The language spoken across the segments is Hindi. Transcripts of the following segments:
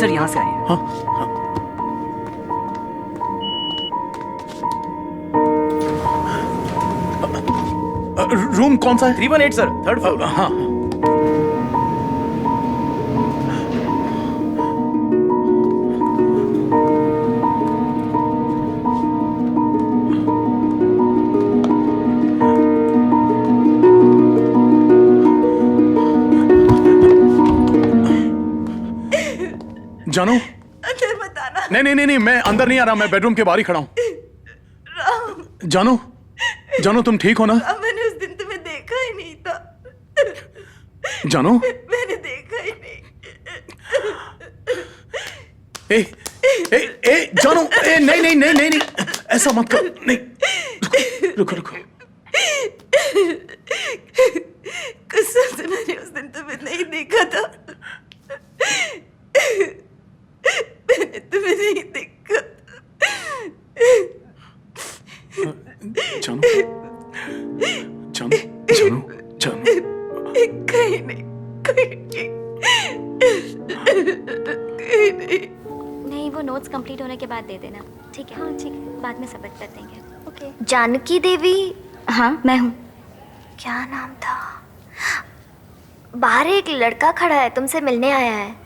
सर यहाँ से आए हैं। हाँ, हाँ। रूम कौन सा है? 318 सर, थर्ड फ्लोर। हाँ। जानू, अंदर मत आना। नहीं, मैं अंदर नहीं आ रहा, मैं बेडरूम के बाहर ही खड़ा हूँ। जानू तुम ठीक हो ना? मैंने उस दिन तुम्हें देखा ही नहीं था। जानू, मैंने देखा ही नहीं। जानू, नहीं, ऐसा मत कर, नहीं, रुको। कसम से मैंने उस दिन तुम्हें नहीं देखा था। मैंने तुम्हें नहीं देखा। जानू, कहीं नहीं। नहीं, वो नोट्स कंप्लीट होने के बाद दे देना। ठीक है? हाँ ठीक है, बाद में सबमिट कर देंगे। ओके। जानकी देवी? हाँ मैं हूँ। क्या नाम था? बाहर एक लड़का खड़ा है, तुमसे मिलने आया है।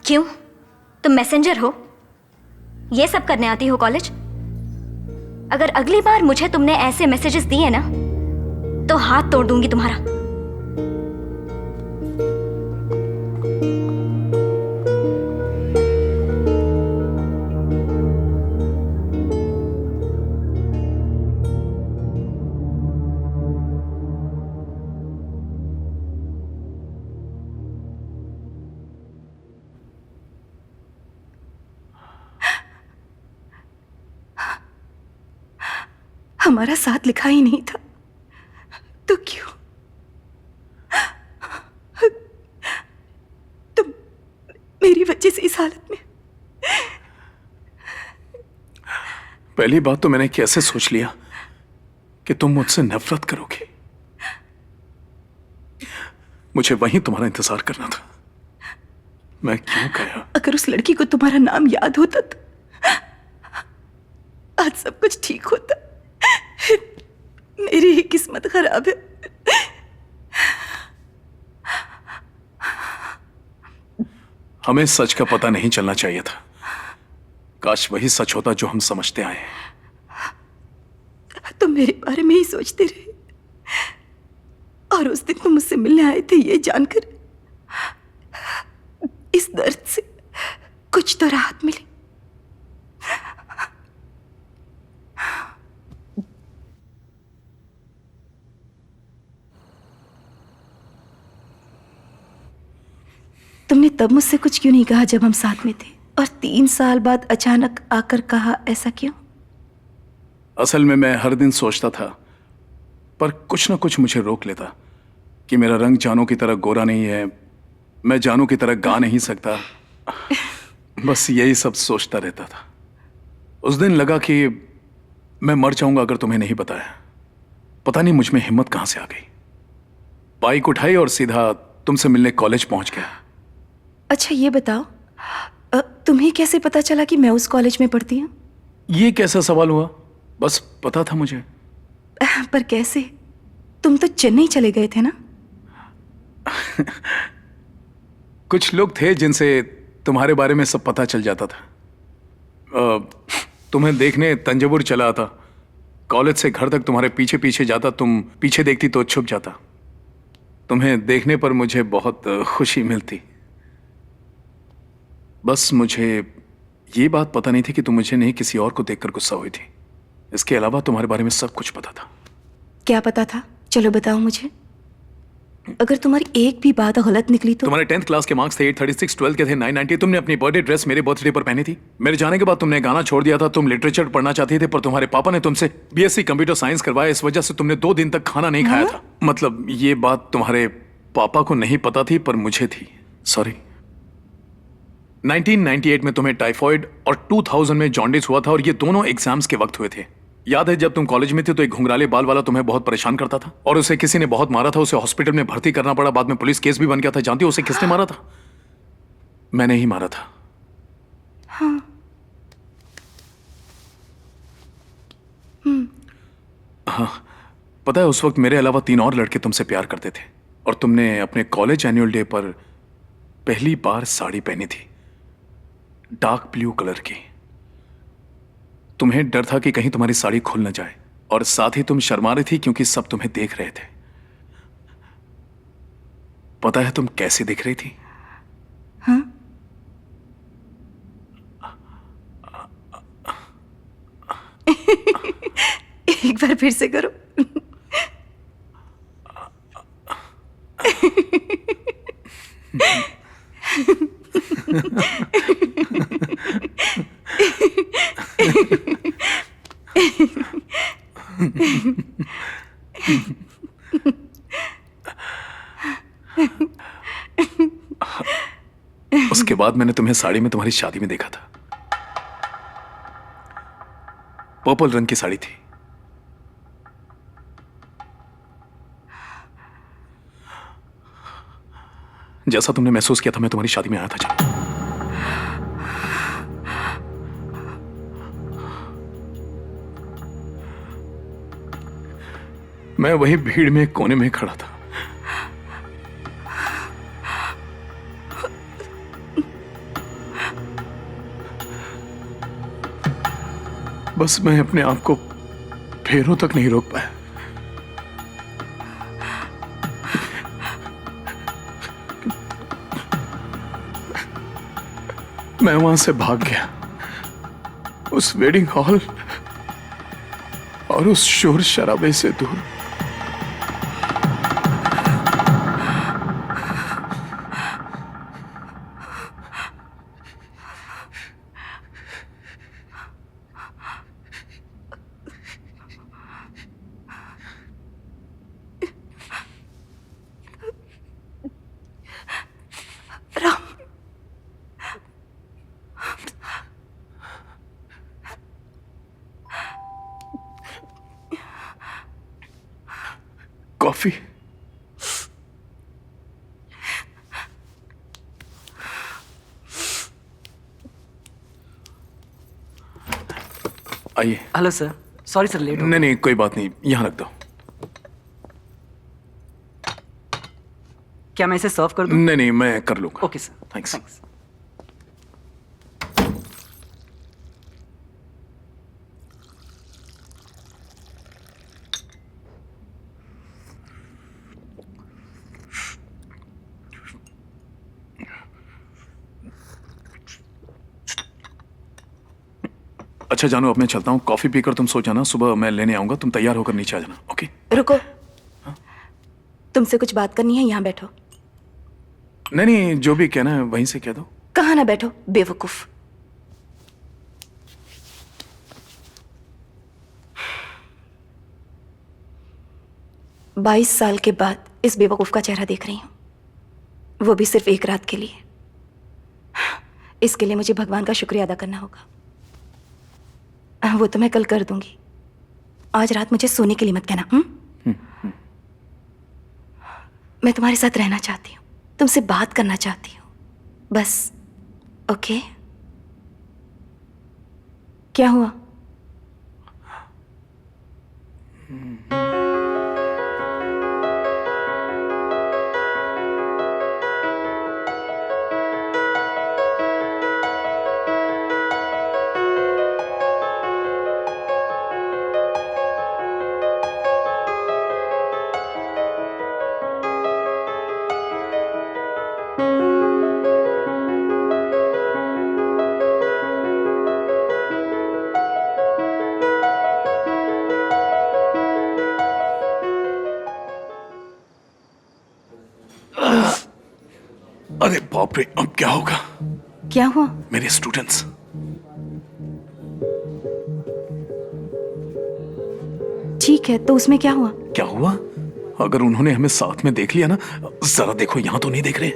क्यों? तुम मैसेंजर हो? ये सब करने आती हो कॉलेज? अगर अगली बार मुझे तुमने ऐसे मैसेजेस दिए ना तो हाथ तोड़ दूंगी तुम्हारा। हमारा साथ लिखा ही नहीं था तो क्यों? तुम मेरी वजह से इस हालत में। पहली बात तो मैंने कैसे सोच लिया कि तुम मुझसे नफरत करोगे। मुझे वहीं तुम्हारा इंतजार करना था। मैं क्यों गया? अगर उस लड़की को तुम्हारा नाम याद होता तो आज सब कुछ ठीक होता। मेरी ही किस्मत खराब है। हमें सच का पता नहीं चलना चाहिए था। काश वही सच होता जो हम समझते आए हैं। तुम मेरे बारे में ही सोचते रहे और उस दिन तुम मुझसे मिलने आए थे ये जानकर इस दर्द से कुछ तो राहत मिली। तुमने तब मुझसे कुछ क्यों नहीं कहा जब हम साथ में थे, और 3 साल बाद अचानक आकर कहा, ऐसा क्यों? असल में मैं हर दिन सोचता था, पर कुछ ना कुछ मुझे रोक लेता कि मेरा रंग जानू की तरह गोरा नहीं है, मैं जानू की तरह गा नहीं सकता। बस यही सब सोचता रहता था। उस दिन लगा कि मैं मर जाऊंगा अगर तुम्हें नहीं बताया। पता नहीं मुझ में हिम्मत कहां से आ गई। बाइक उठाई और सीधा तुमसे मिलने कॉलेज पहुंच गया। अच्छा ये बताओ, तुम्हें कैसे पता चला कि मैं उस कॉलेज में पढ़ती हूँ? ये कैसा सवाल हुआ? बस पता था मुझे। पर कैसे? तुम तो चेन्नई चले गए थे ना? कुछ लोग थे जिनसे तुम्हारे बारे में सब पता चल जाता था। तुम्हें देखने तंजावुर चला आता, कॉलेज से घर तक तुम्हारे पीछे पीछे जाता, तुम पीछे देखती तो छुप जाता। तुम्हें देखने पर मुझे बहुत खुशी मिलती। बस मुझे ये बात पता नहीं थी कि तुम मुझे नहीं किसी और को देखकर गुस्सा हुई थी। इसके अलावा तुम्हारे बारे में सब कुछ पता था। क्या पता था? चलो बताओ मुझे। अगर तुम्हारी एक भी बात गलत निकली तो तुम्हारे 10th क्लास के मार्क्स थे 836, 12 के थे 990। तुमने अपनी बर्थडे ड्रेस मेरे बर्थडे पर पहनी थी। मेरे जाने के बाद तुमने गाना छोड़ दिया था। तुम लिटरेचर पढ़ना चाहती थे, पर तुम्हारे पापा ने तुमसे बीएससी कंप्यूटर साइंस करवाया। इस वजह से तुमने 2 दिन तक खाना नहीं खाया था। मतलब ये बात तुम्हारे पापा को नहीं पता थी, पर मुझे थी। सॉरी। 1998 में तुम्हें टाइफॉइड और 2000 में जॉन्डिस हुआ था, और ये दोनों एग्जाम्स के वक्त हुए थे। याद है जब तुम कॉलेज में थे तो एक घुंघराले बाल वाला तुम्हें बहुत परेशान करता था, और उसे किसी ने बहुत मारा था। उसे हॉस्पिटल में भर्ती करना पड़ा, बाद में पुलिस केस भी बन गया था। जानती हो उसे किसने मारा था? मैंने ही मारा था। हाँ, पता है उस वक्त मेरे अलावा 3 और लड़के तुमसे प्यार करते थे, और तुमने अपने कॉलेज एनुअल डे पर पहली बार साड़ी पहनी थी, डार्क ब्लू कलर की। तुम्हें डर था कि कहीं तुम्हारी साड़ी खुल न जाए, और साथ ही तुम शर्मा रही थी क्योंकि सब तुम्हें देख रहे थे। पता है तुम कैसे दिख रही थी? हाँ? एक बार फिर से करो। उसके बाद मैंने तुम्हें साड़ी में तुम्हारी शादी में देखा था। पर्पल रंग की साड़ी थी। जैसा तुमने महसूस किया था मैं तुम्हारी शादी में आया था जब। मैं वही भीड़ में कोने में खड़ा था। बस मैं अपने आप को पैरों तक नहीं रोक पाया। मैं वहां से भाग गया, उस वेडिंग हॉल और उस शोर शराबे से दूर। राम, कॉफी? आइए। Hello sir, sorry sir late हो नहीं नहीं कोई बात नहीं, यहां रख दो। क्या मैं इसे सर्व कर दूं? नहीं नहीं मैं कर लूंगा। Okay sir, thanks. अच्छा जानू, अब मैं चलता हूँ। कॉफी पीकर तुम सो जाना, सुबह मैं लेने आऊंगा। तुम तैयार होकर नीचे आ जाना। ओके? रुको। तुमसे कुछ बात करनी है, यहाँ बैठो। नहीं नहीं, जो भी कहना है वहीं से कह दो। कहाँ ना बैठो बेवकूफ। बाईस साल के बाद इस बेवकूफ का चेहरा देख रही हूं, वो भी सिर्फ एक रात के लिए। इसके लिए मुझे भगवान का शुक्रिया अदा करना होगा। वो तो मैं कल कर दूंगी। आज रात मुझे सोने के लिए मत कहना। मैं तुम्हारे साथ रहना चाहती हूँ, तुमसे बात करना चाहती हूँ, बस। ओके? क्या हुआ? अरे बाप रे, अब क्या होगा? क्या हुआ? मेरे स्टूडेंट्स। ठीक है, तो उसमें क्या हुआ? क्या हुआ? अगर उन्होंने हमें साथ में देख लिया ना, जरा देखो, यहां तो नहीं देख रहे।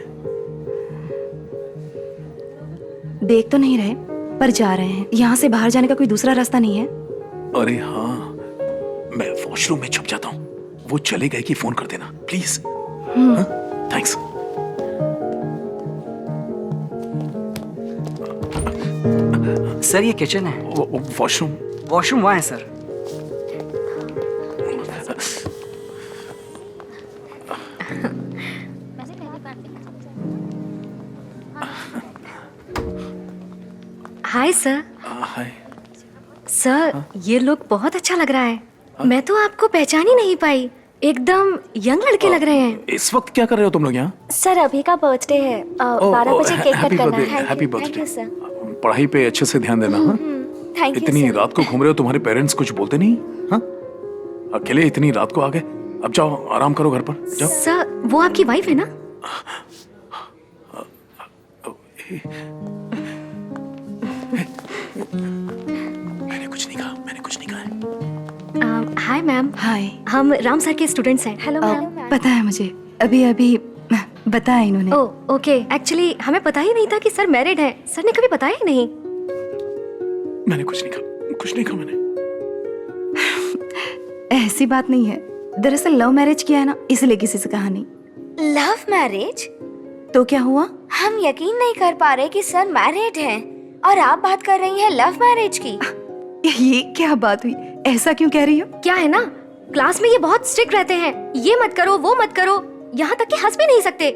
देख तो नहीं रहे, पर जा रहे हैं। यहाँ से बाहर जाने का कोई दूसरा रास्ता नहीं है? अरे हाँ, मैं वॉशरूम में छुप जाता हूँ। वो चले गए कि फोन कर देना प्लीज। थैंक्स। सर ये किचन है। वॉशरूम? वॉशरूम वहाँ है sir. Hi sir. Hi. Sir ये लुक बहुत अच्छा लग रहा है। मैं तो आपको पहचान ही नहीं पाई, एकदम यंग लड़के लग रहे हैं। इस वक्त क्या कर रहे हो तुम लोग यहाँ? सर अभी का बर्थडे है, 12 बजे केक कट करना है। Happy thank birthday. You sir. पढ़ाई पे अच्छे से ध्यान देना। हाँ? थैंक यू इतनी सर। रात को घूम रहे हो, तुम्हारे पेरेंट्स कुछ बोलते नहीं? हाँ? अकेले इतनी रात को आ गए? अब जाओ आराम करो घर पर, जाओ। सर वो आपकी वाइफ है ना? मैंने कुछ नहीं कहा, मैंने कुछ नहीं कहा है। हाय मैम, हाय। हम राम सर के स्टूडेंट्स हैं। हेलो पता है मुझे, अभी अभी बताया इन्होंने। ओह ओके, एक्चुअली हमें पता ही नहीं था कि सर मैरिड हैं। सर ने कभी बताया ही नहीं। मैंने कुछ नहीं कहा, कुछ नहीं कहा मैंने। ऐसी बात नहीं है, दरअसल लव मैरिज किया है ना, इसलिए किसी से कहा नहीं। Love marriage? तो क्या हुआ? हम यकीन नहीं कर पा रहे कि सर मैरिड हैं और आप बात कर रही हैं लव मैरिज की। ये क्या बात हुई? ऐसा क्यों कह रही हो? क्या है ना, क्लास में ये बहुत स्ट्रिक्ट रहते हैं। ये मत करो, वो मत करो, यहाँ तक कि हंस भी नहीं सकते।